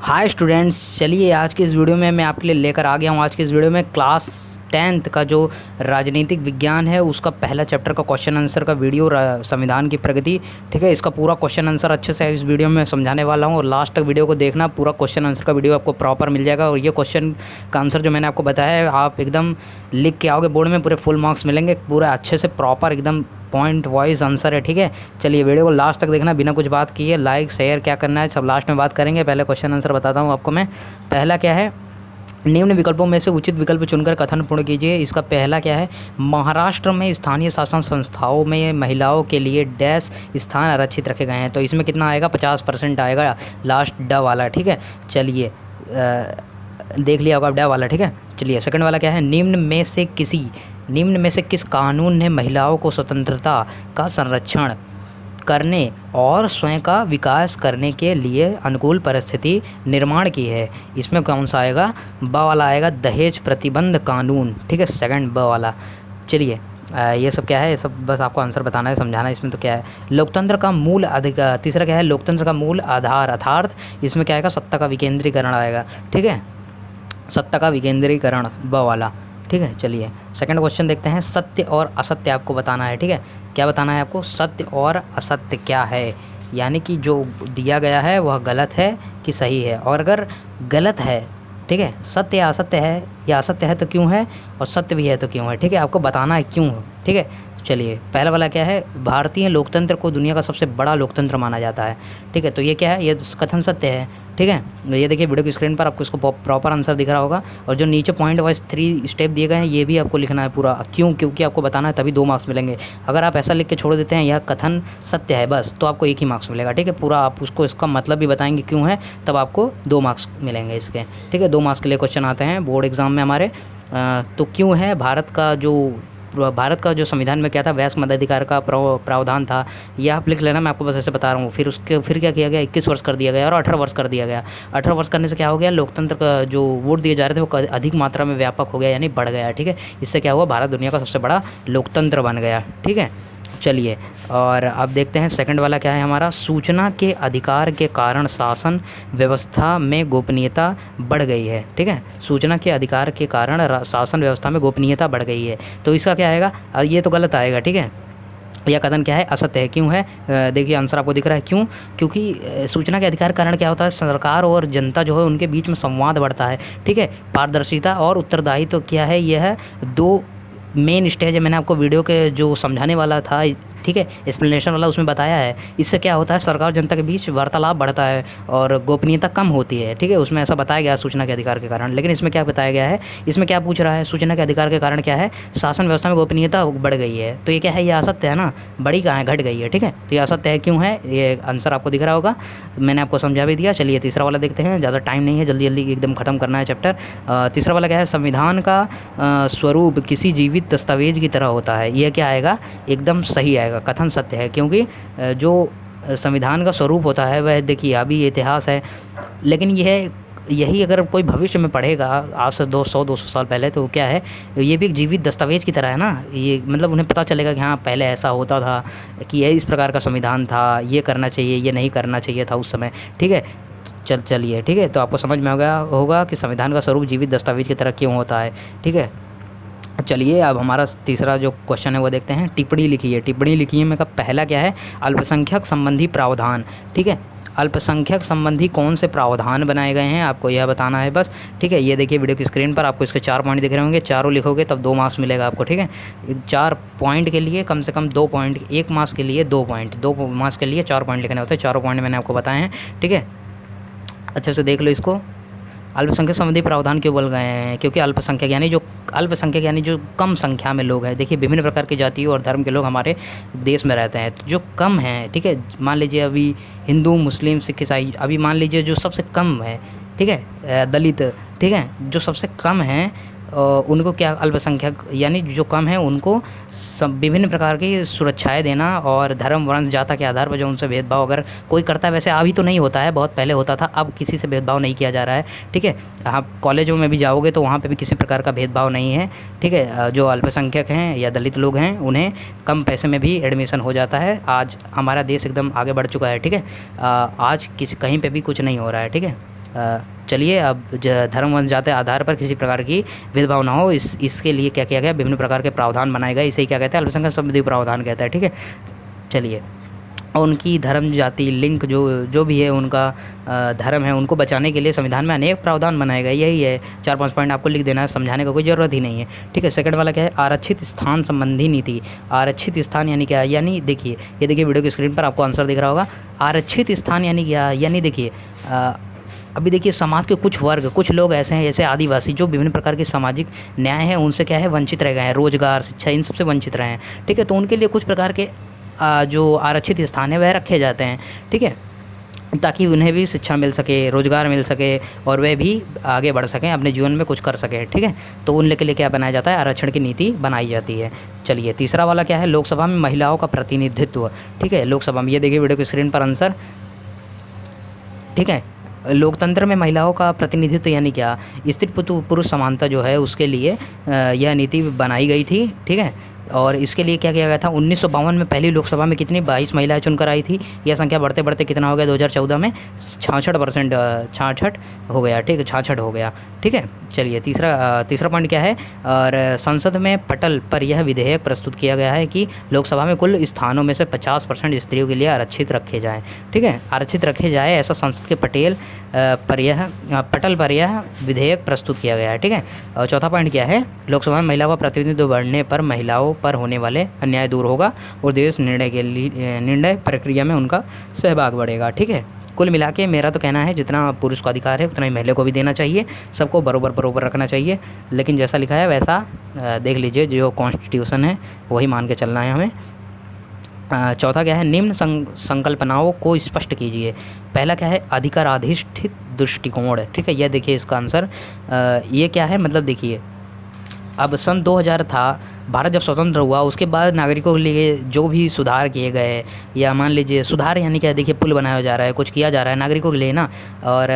Hi students, चलिए आज की इस वीडियो में मैं आपके लिए लेकर आ गया हूँ। आज की इस वीडियो में क्लास 10th का जो राजनीतिक विज्ञान है उसका पहला चैप्टर का क्वेश्चन आंसर का वीडियो संविधान की प्रगति। ठीक है, इसका पूरा क्वेश्चन आंसर अच्छे से इस वीडियो में समझाने वाला हूँ और लास्ट तक वीडियो को देखना, पूरा क्वेश्चन आंसर का वीडियो आपको प्रॉपर मिल जाएगा। और ये क्वेश्चन का आंसर जो मैंने आपको बताया है आप एकदम लिख के आओगे बोर्ड में, पूरे फुल मार्क्स मिलेंगे, पूरा अच्छे से प्रॉपर एकदम पॉइंट वाइज आंसर है। ठीक है, चलिए वीडियो को लास्ट तक देखना, बिना कुछ बात किए लाइक शेयर क्या करना है सब लास्ट में बात करेंगे। पहले क्वेश्चन आंसर बताता हूँ आपको मैं। पहला क्या है, निम्न विकल्पों में से उचित विकल्प चुनकर कथन पूर्ण कीजिए। इसका पहला क्या है, महाराष्ट्र में स्थानीय शासन संस्थाओं में महिलाओं के लिए डैश स्थान आरक्षित रखे गए हैं। तो इसमें कितना आएगा, 50% आएगा, लास्ट ड वाला। ठीक है, चलिए देख लिया होगा ड वाला। ठीक है, चलिए सेकंड वाला क्या है, निम्न में से किस कानून ने महिलाओं को स्वतंत्रता का संरक्षण करने और स्वयं का विकास करने के लिए अनुकूल परिस्थिति निर्माण की है। इसमें कौन सा आएगा, ब वाला आएगा, दहेज प्रतिबंध कानून। ठीक है, सेकंड ब वाला। चलिए ये सब क्या है, ये सब बस आपको आंसर बताना है, समझाना है। इसमें तो क्या है, लोकतंत्र का मूल अधिकार। तीसरा क्या है, लोकतंत्र का मूल आधार अर्थात इसमें क्या आएगा, सत्ता का विकेंद्रीकरण आएगा। ठीक है, सत्ता का विकेंद्रीकरण ब वाला। ठीक है, चलिए सेकंड क्वेश्चन देखते हैं। सत्य और असत्य आपको बताना है। ठीक है, क्या बताना है आपको, सत्य और असत्य क्या है, यानी कि जो दिया गया है वह गलत है कि सही है। और अगर गलत है, ठीक है, सत्य या असत्य है तो क्यों है, और सत्य भी है तो क्यों है। ठीक है, आपको बताना है क्यों। ठीक है, चलिए पहला वाला क्या है, भारतीय लोकतंत्र को दुनिया का सबसे बड़ा लोकतंत्र माना जाता है। ठीक है, तो ये क्या है, ये कथन सत्य है। ठीक है, ये देखिए वीडियो की स्क्रीन पर आपको इसको प्रॉपर आंसर दिख रहा होगा। और जो नीचे पॉइंट वाइज 3 स्टेप दिए गए हैं ये भी आपको लिखना है पूरा, क्यों, क्योंकि आपको बताना है, तभी 2 मार्क्स मिलेंगे। अगर आप ऐसा लिख के छोड़ देते हैं यह कथन सत्य है बस, तो आपको 1 ही मार्क्स मिलेगा। ठीक है, पूरा आप उसको इसका मतलब भी बताएंगे क्यों है, तब आपको 2 मार्क्स मिलेंगे इसके। ठीक है, 2 मार्क्स के लिए क्वेश्चन आते हैं बोर्ड एग्जाम में हमारे। तो क्यों है, भारत का जो संविधान में क्या था, वयस्क मताधिकार का प्रावधान था। यह आप लिख लेना, मैं आपको बस ऐसे बता रहा हूँ। फिर क्या किया गया, 21 वर्ष कर दिया गया और 18 वर्ष कर दिया गया। 18 वर्ष करने से क्या हो गया, लोकतंत्र का जो वोट दिए जा रहे थे वो अधिक मात्रा में व्यापक हो गया, यानी बढ़ गया। ठीक है, इससे क्या हुआ, भारत दुनिया का सबसे बड़ा लोकतंत्र बन गया। ठीक है, चलिए और अब देखते हैं सेकंड वाला क्या है हमारा, सूचना के अधिकार के कारण शासन व्यवस्था में गोपनीयता बढ़ गई है। ठीक है, सूचना के अधिकार के कारण शासन व्यवस्था में गोपनीयता बढ़ गई है, तो इसका क्या आएगा, ये तो गलत आएगा। ठीक है, यह कथन क्या है, असत्य है। क्यों है, देखिए आंसर आपको दिख रहा है क्यों, क्योंकि सूचना के अधिकार कारण क्या होता है, सरकार और जनता जो है उनके बीच में संवाद बढ़ता है। ठीक है, पारदर्शिता और उत्तरदायित्व तो क्या है, यह 2 मेन स्टेज है। मैंने आपको वीडियो के जो समझाने वाला था, ठीक है, एक्सप्लेनेशन वाला, उसमें बताया है। इससे क्या होता है, सरकार और जनता के बीच वार्तालाप बढ़ता है और गोपनीयता कम होती है। ठीक है, उसमें ऐसा बताया गया है सूचना के अधिकार के कारण। लेकिन इसमें क्या बताया गया है, इसमें क्या पूछ रहा है, सूचना के अधिकार के कारण क्या है, शासन व्यवस्था में गोपनीयता बढ़ गई है। तो ये क्या है, ये असत्य है ना, बड़ी कहाँ है, घट गई है। ठीक है, तो ये असत्य है, क्यों है, ये आंसर आपको दिख रहा होगा, मैंने आपको समझा भी दिया। चलिए तीसरा वाला देखते हैं, ज़्यादा टाइम नहीं है, जल्दी जल्दी एकदम ख़त्म करना है चैप्टर। तीसरा वाला क्या है, संविधान का स्वरूप किसी जीवित दस्तावेज की तरह होता है। यह क्या आएगा, एकदम सही आएगा, कथन सत्य है। क्योंकि जो संविधान का स्वरूप होता है वह देखिए अभी इतिहास है, लेकिन यही अगर कोई भविष्य में पढ़ेगा आज से 200 साल पहले, तो क्या है, ये भी एक जीवित दस्तावेज की तरह है ना। ये मतलब उन्हें पता चलेगा कि हाँ पहले ऐसा होता था, कि ये इस प्रकार का संविधान था, ये करना चाहिए, ये नहीं करना चाहिए था उस समय। ठीक है, चलिए ठीक है, तो आपको समझ में होगा कि संविधान का स्वरूप जीवित दस्तावेज की तरह क्यों होता है। ठीक है, चलिए अब हमारा तीसरा जो क्वेश्चन है वो देखते हैं। टिप्पणी लिखी है, टिप्पणी लिखी है में का पहला क्या है, अल्पसंख्यक संबंधी प्रावधान। ठीक है, अल्पसंख्यक संबंधी कौन से प्रावधान बनाए गए हैं आपको यह बताना है बस। ठीक है, ये देखिए वीडियो की स्क्रीन पर आपको इसके 4 पॉइंट दिख रहे होंगे, चारों लिखोगे तब 2 मार्क्स मिलेगा आपको। ठीक है, 4 पॉइंट के लिए कम से कम 2 पॉइंट, 1 मार्क्स के लिए 2 पॉइंट, 2 मार्क्स के लिए 4 पॉइंट लिखने होते हैं। चारों पॉइंट मैंने आपको बताए हैं। ठीक है, अच्छे से देख लो इसको। अल्पसंख्यक संबंधी प्रावधान क्यों बोल गए हैं, क्योंकि अल्पसंख्यक यानी जो कम संख्या में लोग हैं। देखिए विभिन्न प्रकार की जातियों और धर्म के लोग हमारे देश में रहते हैं, तो जो कम हैं, ठीक है, मान लीजिए अभी हिंदू, मुस्लिम, सिख, ईसाई, अभी मान लीजिए जो सबसे कम है, ठीक है, दलित, ठीक है, जो सबसे कम हैं उनको क्या, अल्पसंख्यक यानी जो कम है उनको सब विभिन्न प्रकार की सुरक्षाएं देना, और धर्म, वर्ण, जाति के आधार पर जो उनसे भेदभाव अगर कोई करता है, वैसे अभी तो नहीं होता है, बहुत पहले होता था, अब किसी से भेदभाव नहीं किया जा रहा है। ठीक है, आप कॉलेजों में भी जाओगे तो वहाँ पे भी किसी प्रकार का भेदभाव नहीं है। ठीक है, जो अल्पसंख्यक हैं या दलित लोग हैं उन्हें कम पैसे में भी एडमिशन हो जाता है। आज हमारा देश एकदम आगे बढ़ चुका है। ठीक है, आज कहीं पर भी कुछ नहीं हो रहा है। ठीक है, चलिए अब धर्म वंश जाति आधार पर किसी प्रकार की भेदभाव ना हो, इसके लिए क्या किया गया, विभिन्न प्रकार के प्रावधान बनाए गए, इसे क्या कहते हैं, अल्पसंख्यक संविधि प्रावधान कहता है। ठीक है, चलिए और उनकी धर्म जाति लिंग जो भी है उनका धर्म है, उनको बचाने के लिए संविधान में अनेक प्रावधान बनाए गए। यही है, 4-5 पॉइंट आपको लिख देना है, समझाने का कोई ज़रूरत ही नहीं है। ठीक है, सेकंड वाला क्या है, आरक्षित स्थान संबंधी नीति। आरक्षित स्थान यानी क्या, यानी देखिए ये देखिए वीडियो की स्क्रीन पर आपको आंसर दिख रहा होगा। आरक्षित स्थान यानी क्या, यानी देखिए अभी देखिए समाज के कुछ वर्ग, कुछ लोग ऐसे हैं जैसे आदिवासी, जो विभिन्न प्रकार के सामाजिक न्याय हैं उनसे क्या है वंचित रह गए हैं, रोजगार शिक्षा इन सबसे वंचित रहे हैं। ठीक है, तो उनके लिए कुछ प्रकार के जो आरक्षित स्थान है वह रखे जाते हैं। ठीक है, ताकि उन्हें भी शिक्षा मिल सके, रोज़गार मिल सके और वे भी आगे बढ़ सकें, अपने जीवन में कुछ कर सकें। ठीक है, तो उनके लिए क्या बनाया जाता है, आरक्षण की नीति बनाई जाती है। चलिए तीसरा वाला क्या है, लोकसभा में महिलाओं का प्रतिनिधित्व। ठीक है, लोकसभा में ये देखिए वीडियो की स्क्रीन पर आंसर। ठीक है, लोकतंत्र में महिलाओं का प्रतिनिधित्व यानी क्या, स्त्री पुरुष समानता जो है उसके लिए यह नीति बनाई गई थी। ठीक है, और इसके लिए क्या किया गया था, 1952 में पहली लोकसभा में कितनी 22 महिलाएं चुनकर आई थी। यह संख्या बढ़ते बढ़ते कितना हो गया, 2014 में 66% 66 हो गया। ठीक है, 66 हो गया। ठीक है, चलिए तीसरा पॉइंट क्या है, और संसद में पटल पर यह विधेयक प्रस्तुत किया गया है कि लोकसभा में कुल स्थानों में से 50% स्त्रियों के लिए आरक्षित रखे जाएँ। ठीक है, आरक्षित रखे जाए, ऐसा संसद के पटल पर यह विधेयक प्रस्तुत किया गया है। ठीक है, और चौथा पॉइंट क्या है, लोकसभा में महिलाओं का प्रतिनिधित्व बढ़ने पर महिलाओं पर होने वाले अन्याय दूर होगा और देश निर्णय प्रक्रिया में उनका सहभाग बढ़ेगा। ठीक है, कुल मिला के मेरा तो कहना है जितना पुरुष को अधिकार है उतना ही महिला को भी देना चाहिए, सबको बरोबर रखना चाहिए, लेकिन जैसा लिखा है वैसा देख लीजिए, जो कॉन्स्टिट्यूशन है वही मान के चलना है हमें। चौथा क्या है, निम्न संकल्पनाओं को स्पष्ट कीजिए। पहला क्या है, अधिकाराधिष्ठित दृष्टिकोण। ठीक है, यह देखिए इसका आंसर, ये क्या है, मतलब देखिए अब सन 2000 था, भारत जब स्वतंत्र हुआ उसके बाद नागरिकों के लिए जो भी सुधार किए गए, या मान लीजिए सुधार यानी क्या, देखिए पुल बनाया जा रहा है, कुछ किया जा रहा है नागरिकों के लिए ना, और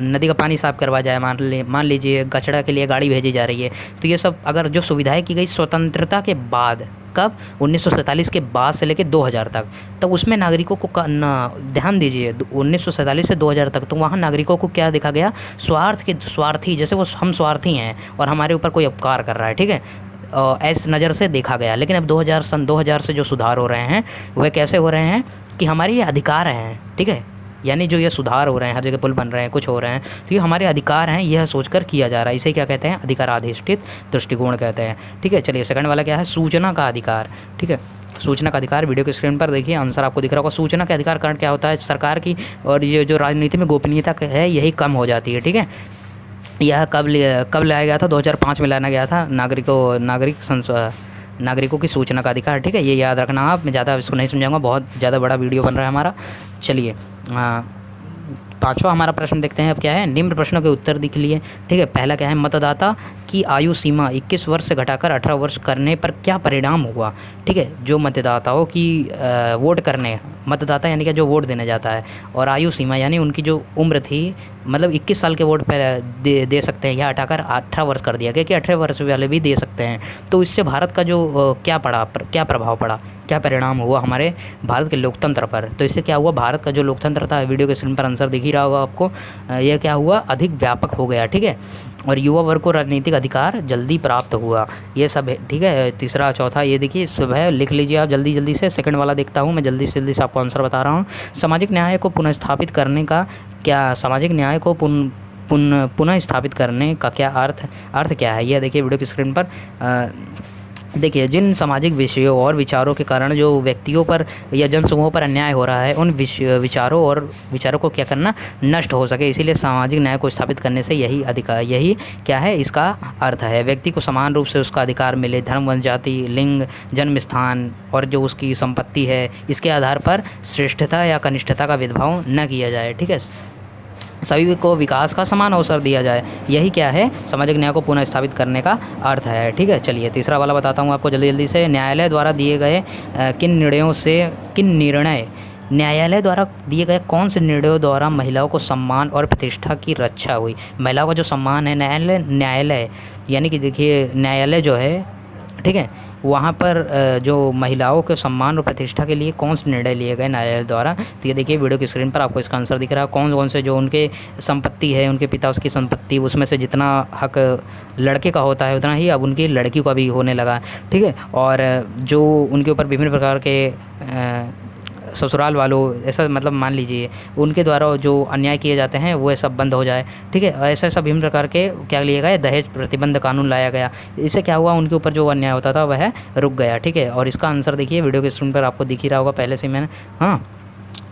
नदी का पानी साफ़ करवाया जाए, मान लीजिए कचरा के लिए गाड़ी भेजी जा रही है, तो ये सब अगर जो सुविधाएं की गई स्वतंत्रता के बाद, कब 1947 के बाद से लेकर 2000 तक, तो उसमें नागरिकों को ध्यान दीजिए 1947 से 2000 तक, तो वहाँ नागरिकों को क्या देखा गया, स्वार्थी, जैसे वो हम स्वार्थी हैं और हमारे ऊपर कोई उपकार कर रहा है। ठीक है, इस नज़र से देखा गया। लेकिन अब सन 2000 से जो सुधार हो रहे हैं वह कैसे हो रहे हैं कि हमारे ये अधिकार हैं। ठीक है, यानी जो ये सुधार हो रहे हैं, हर जगह पुल बन रहे हैं, कुछ हो रहे हैं, तो ये हमारे अधिकार हैं, यह सोचकर किया जा रहा है। इसे क्या कहते हैं, अधिकाराधिष्ठित दृष्टिकोण कहते हैं। ठीक है, चलिए सेकंड वाला क्या है, सूचना का अधिकार। ठीक है, सूचना का अधिकार, वीडियो की स्क्रीन पर देखिए आंसर आपको दिख रहा होगा। सूचना के अधिकार कारण क्या होता है, सरकार की और ये जो राजनीति में गोपनीयता है यही कम हो जाती है। ठीक है, यह कब लाया गया था, 2005 में लाया गया था, नागरिकों की सूचना का अधिकार। ठीक है, ये याद रखना आप, मैं ज़्यादा इसको नहीं समझाऊंगा, बहुत ज़्यादा बड़ा वीडियो बन रहा है हमारा। चलिए पांचवा हमारा प्रश्न देखते हैं अब क्या है, निम्न प्रश्नों के उत्तर लिख लिए। ठीक है, पहला क्या है, मतदाता की आयु सीमा 21 वर्ष से घटाकर 18 वर्ष करने पर क्या परिणाम हुआ। ठीक है, जो मतदाताओं की वोट करने, मतदाता यानी कि जो वोट देने जाता है, और आयु सीमा यानी उनकी जो उम्र थी, मतलब 21 साल के वोट पर दे सकते हैं, यह हटाकर 18 वर्ष कर दिया गया कि 18 वर्ष वाले भी दे सकते हैं। तो इससे भारत का जो क्या प्रभाव पड़ा, क्या परिणाम हुआ हमारे भारत के लोकतंत्र पर। तो इससे क्या हुआ, भारत का जो लोकतंत्र था, वीडियो के स्क्रीन पर आंसर दिख ही रहा होगा आपको, यह क्या हुआ, अधिक व्यापक हो गया। ठीक है, और युवा वर्ग को राजनीतिक अधिकार जल्दी प्राप्त हुआ, ये सब है। ठीक है, तीसरा चौथा ये देखिए सब है, लिख लीजिए आप जल्दी से। सेकंड वाला देखता हूँ मैं, जल्दी से आपको आंसर बता रहा हूँ। सामाजिक न्याय को पुनर्स्थापित करने का क्या, सामाजिक न्याय को पुनः स्थापित करने का क्या अर्थ क्या है, यह देखिए वीडियो की स्क्रीन पर। देखिए, जिन सामाजिक विषयों और विचारों के कारण जो व्यक्तियों पर या जनसमूहों पर अन्याय हो रहा है, उन विचारों को क्या करना, नष्ट हो सके, इसीलिए सामाजिक न्याय को स्थापित करने से यही क्या है, इसका अर्थ है। व्यक्ति को समान रूप से उसका अधिकार मिले, धर्म वंश जाति लिंग जन्म स्थान और जो उसकी संपत्ति है, इसके आधार पर श्रेष्ठता या कनिष्ठता का भेदभाव न किया जाए। ठीक है, सभी को विकास का समान अवसर दिया जाए, यही क्या है, सामाजिक न्याय को पुनः स्थापित करने का अर्थ है। ठीक है, चलिए तीसरा वाला बताता हूँ आपको जल्दी से। न्यायालय द्वारा दिए गए न्यायालय द्वारा दिए गए कौन से निर्णयों द्वारा महिलाओं को सम्मान और प्रतिष्ठा की रक्षा हुई। महिलाओं का जो सम्मान है, न्यायालय यानी कि देखिए न्यायालय जो है, ठीक है, वहाँ पर जो महिलाओं के सम्मान और प्रतिष्ठा के लिए कौन से निर्णय लिए गए न्यायालय द्वारा। तो ये देखिए वीडियो की स्क्रीन पर आपको इसका आंसर दिख रहा है। कौन कौन से जो उनके संपत्ति है, उनके पिता उसकी संपत्ति, उसमें से जितना हक लड़के का होता है उतना ही अब उनकी लड़की का भी होने लगा है, ठीक है। और जो उनके ऊपर विभिन्न प्रकार के ससुराल वालों, ऐसा मतलब मान लीजिए उनके द्वारा जो अन्याय किए जाते हैं वो सब बंद हो जाए, ठीक है। ऐसा ऐसा विभिन्न प्रकार के क्या लिए गए, दहेज प्रतिबंध कानून लाया गया। इससे क्या हुआ, उनके ऊपर जो अन्याय होता था वह रुक गया, ठीक है। और इसका आंसर देखिए वीडियो के स्क्रीन पर आपको दिख ही रहा होगा पहले से मैंने, हाँ।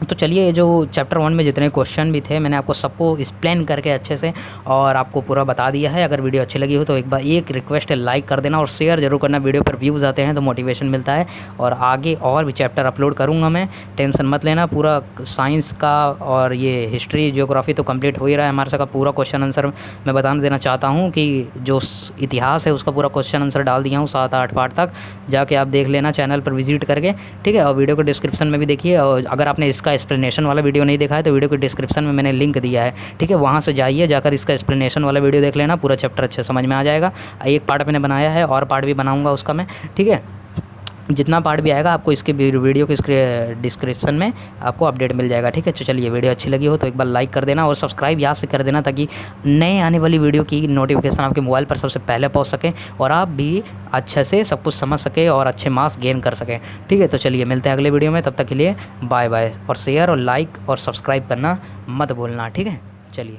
तो चलिए, जो चैप्टर 1 में जितने क्वेश्चन भी थे मैंने आपको सबको एक्सप्लेन करके अच्छे से और आपको पूरा बता दिया है। अगर वीडियो अच्छी लगी हो तो एक बार एक रिक्वेस्ट है, लाइक कर देना और शेयर जरूर करना। वीडियो पर व्यूज़ आते हैं तो मोटिवेशन मिलता है। और आगे और भी चैप्टर अपलोड करूँगा मैं, टेंशन मत लेना। पूरा साइंस का और ये हिस्ट्री ज्योग्राफी तो कंप्लीट हो ही रहा है हमारे का पूरा क्वेश्चन आंसर। मैं बता देना चाहता हूँ कि जो इतिहास है उसका पूरा क्वेश्चन आंसर डाल दिया हूँ 7-8 पार्ट तक, जाके आप देख लेना चैनल पर विजिट करके, ठीक है। और वीडियो को डिस्क्रिप्शन में भी देखिए। और अगर आपने इसका एक्सप्लेनेशन वाला वीडियो नहीं देखा है तो वीडियो के डिस्क्रिप्शन में मैंने लिंक दिया है, ठीक है। वहाँ से जाइए, जाकर इसका एक्सप्लेनेशन वाला वीडियो देख लेना, पूरा चैप्टर अच्छे समझ में आ जाएगा। एक पार्ट मैंने बनाया है और पार्ट भी बनाऊंगा उसका मैं, ठीक है। जितना पार्ट भी आएगा आपको इसके वीडियो के डिस्क्रिप्शन में आपको अपडेट मिल जाएगा, ठीक है। तो चलिए, वीडियो अच्छी लगी हो तो एक बार लाइक कर देना और सब्सक्राइब याद से कर देना, ताकि नए आने वाली वीडियो की नोटिफिकेशन आपके मोबाइल पर सबसे पहले पहुंच सके और आप भी अच्छे से सब कुछ समझ सके और अच्छे मार्क्स गेन कर सकें, ठीक है। तो चलिए, मिलते हैं अगले वीडियो में, तब तक के लिए बाय बाय। और शेयर और लाइक और सब्सक्राइब करना मत भूलना, ठीक है। चलिए।